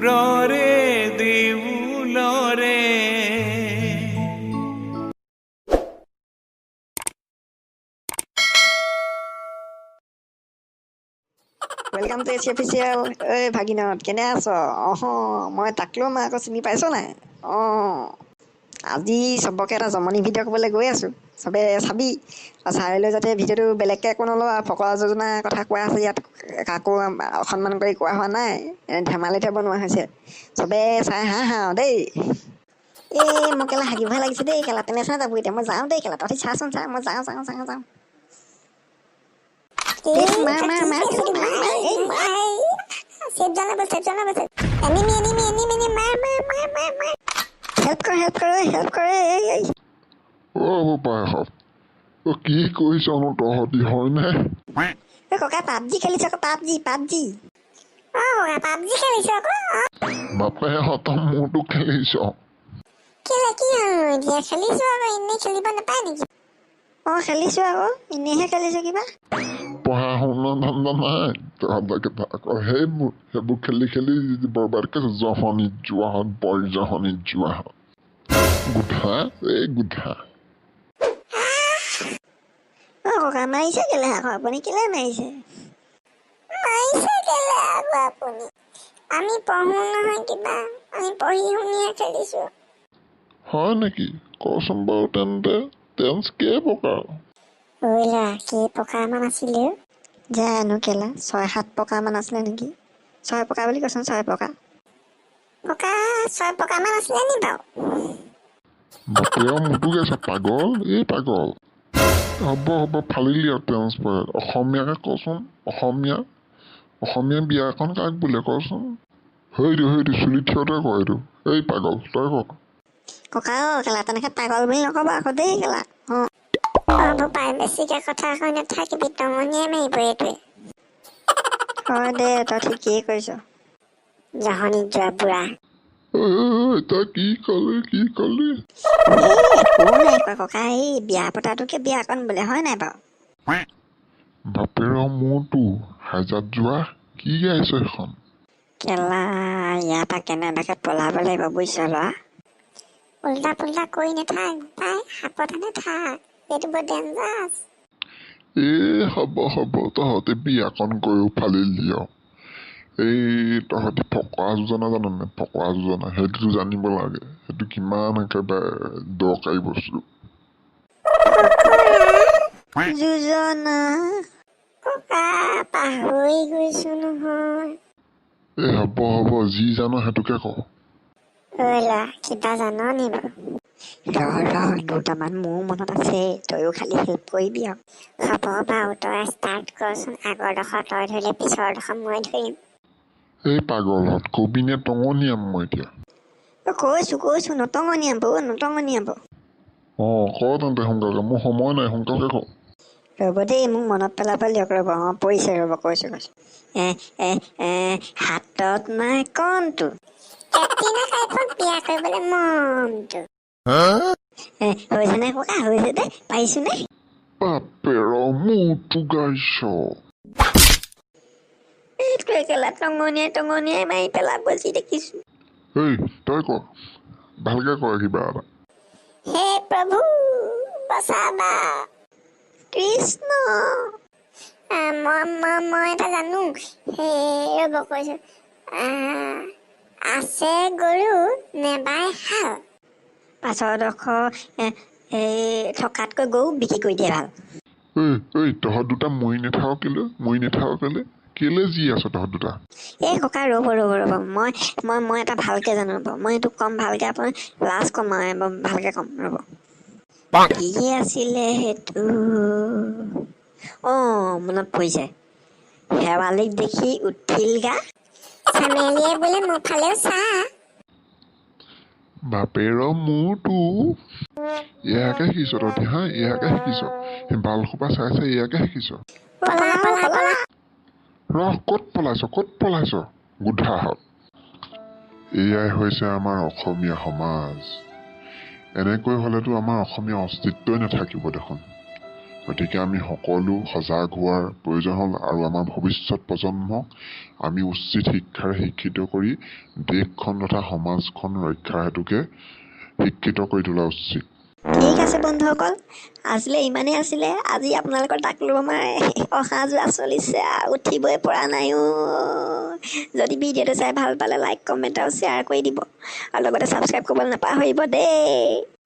দূৰৰে দেউলৰে welcome to AC official. ঐ ভাগিনত কেনে আছ? মই তাকলো মই আকৌ চিনি পাইছ নাই? আজি চবকে এটা জমনি ভিডিঅ' ক'বলৈ গৈ আছোঁ। চবে চাবি চাই লৈ যাতে ভিডিঅ'টো বেলেগকৈ একো নলওঁ। ফকৰা যোজনাৰ কথা কোৱা আছে ইয়াত, কাকো অসন্মান কৰি কোৱা হোৱা নাই, ধেমালিতে বনোৱা হৈছে। চবে চাই হাঁহ দেই। মোৰ কেলা হাগিবহে লাগিছে দেই। কেলা তেনেচা যাব এতিয়া। মই যাওঁ দেই কেলা, তহঁতি চাচোন চা। মই যাওঁ। হেল্প কৰে। পায়স কি কৰিছনো তহঁতি হয়নে? ককা পাবজি খেলিছ আকৌ, পাবজি খেলিছ আকৌ। বাপেহঁত মোৰতো খেলিছ। কেলে কি হ'ল এতিয়া? খেলিছো আকৌ, এনেই খেলিব নাপায় নেকি? খেলিছো আকৌ, এনেইহে খেলিছো কিবা। পঢ়া শুনা ধান্দা নাই তহঁতকেইটা, আকৌ সেইবোৰ খেলি বৰবাদ কৰিছে। জহনিত যোৱাহঁত জহনিত যোৱাহঁত গোধা ককা মাৰিছে কেলে আকৌ আপুনি? কেলে মাৰিছে কেলে আকৌ আপুনি? আমি পঢ়ো নহয় কিবা, আমি পঢ়ি শুনিহে খেলিছো। হয় নেকি? কচোন বাৰু তেন্তে টেন্স কেই প্ৰকাৰ? কেই প্ৰকাৰ মান আছিলে? জানো কেলা 6-7 প্ৰকাৰ মান আছিলে নেকি? 6 প্ৰকাৰ বুলি কৈছোন, 6 প্ৰকাৰ। 6 প্ৰকাৰ মান আছিলে নি বাৰু? বাপেও মোৰতো গৈছে পাগল, পাগল। হ'ব ফালিলি আৰু টেন্স পৰে। অসমীয়াকে কচোন, অসমীয়া বিয়াখন কাক বোলে কচোন? সেইটো চুলি থিয়তে ক এইটো। পাগল তই ক। ককা কেলা তেনেকে পাগল বুলি নকব আকৌ দেই কেলা। বেছিকে কথা কৈ নাথাকিবি, টঙনিয়ে মাৰিব এইটোৱে। হয় দে, তই ঠিকেই কৈছ। জহনিত যোৱা বুঢ়া। তই কি কলি? একো নাই কোৱা ককা, বিয়া পতাটোকে বিয়াকণ বোলে, হয় নাই বাৰু? বাপেৰ মোৰতো হাজাত যোৱা কি গাইছ এখন? কেলা ইয়াৰ পৰা কেনেবাকে পলাব লাগিব বুজিছ ল'ৰা। উল্টা কৰি নাথাক পাই, সাৱধানে থাক, এইটো বৰ ডেঞ্জাৰাছ। হ'ব তহঁতে বিয়াখন গৈও ফালিলি আৰু। তহঁতি ফকৰা যোজনা জান নাই? ফকৰা যোজনা সেইটোতো জানিব লাগে। সেইটো কিমান একেবাৰে দৰকাৰী বস্তু। যোজনা ককা পাহৰি গৈছো নহয়। হ'ব যি জান সেইটোকে ক। কিবা জান নি বাৰু? দুটামান মোৰ মনত আছে, তইও খালি হেল্প কৰিবি আৰু। হ'ব বাৰু, তই ষ্টাৰ্ট কৰচোন। আগৰডোখৰ তই ধৰিলে পিছৰডোখৰ মই ধৰিম। পাগলহঁত কবি নে টঙনিয়াম মই এতিয়া? কৈছো নটঙনিয়াব। ক তেন্তে সোনকালে, মোৰ সময় নাই, সোনকালে ক। ৰ'ব দেই, মোক মনত পেলাব দিয়ক। ৰ'ব পৰিছে ৰ'ব, কৈছো। হাতত নাই কণটো, কেটৰিনা কাইফক বিয়া কৰিবলৈ মনটো। হৈছেনে ককা? হৈছে দে, পাৰিছো নে? বাপেৰ মোৰতো গাইছ। টঙনিয়াই মাৰি পেলাব যি দেখিছো। তই ক, ভালকে ক কিবা এটা। হে প্ৰভু বচাবা, কৃষ্ণ। মই এটা জানো। ৰ'ব কৈছো। আছে গৰু নেবাই হাল, পাছৰডোখৰ থকাতকৈ গৰু বিক্ৰী কৰি দিয়ে ভাল। তহঁত দুটা মৰি নাথাক কেলে যি আছ তহঁত দুটা? ককা ৰ'ব, মই এটা ভালকে জানো ৰ'ব। মই এইটো কম ভালকে, আপুনি লাষ্ট কম আৰু ভালকে কম ৰ'ব। কি আছিলে সেইটো? মনত পৰিছে। শেৱালিক দেখি উঠিল গা, চামেলিয়ে বোলে মোৰ ফালেও চা। বাপেৰ মোৰতো এয়াকে শিকিছ তহঁতি, এয়াকে শিকিছ। সেই বালসোপা চাই এয়াকে শিকিছ। ৰহ, ক'ত পলাইছ গোধাহঁত? এয়াই হৈছে আমাৰ অসমীয়া সমাজ। এনেকৈ হলেতো আমাৰ অসমীয়া অস্তিত্বই নাথাকিব দেখোন। গতিকে আমি সকলো সজাগ হোৱাৰ প্ৰয়োজন হ'ল আৰু আমাৰ ভৱিষ্যত প্ৰজন্মক আমি উচিত শিক্ষাৰে শিক্ষিত কৰি দেশখন তথা সমাজখন ৰক্ষাৰ হেতুকে শিক্ষিত কৰি তোলা উচিত। ঠিক আছে বন্ধুসকল, আজিলৈ ইমানেই আছিলে। আজি আপোনালোকৰ টাকলু মামাৰ অহা যোৱা চলিছে, উঠিবই পৰা নাই। যদি ভিডিঅ'টো চাই ভাল পালে লাইক কমেণ্ট আৰু শ্বেয়াৰ কৰি দিব, আৰু লগতে ছাবস্ক্ৰাইব কৰিবলৈ নাপাহৰিব দেই।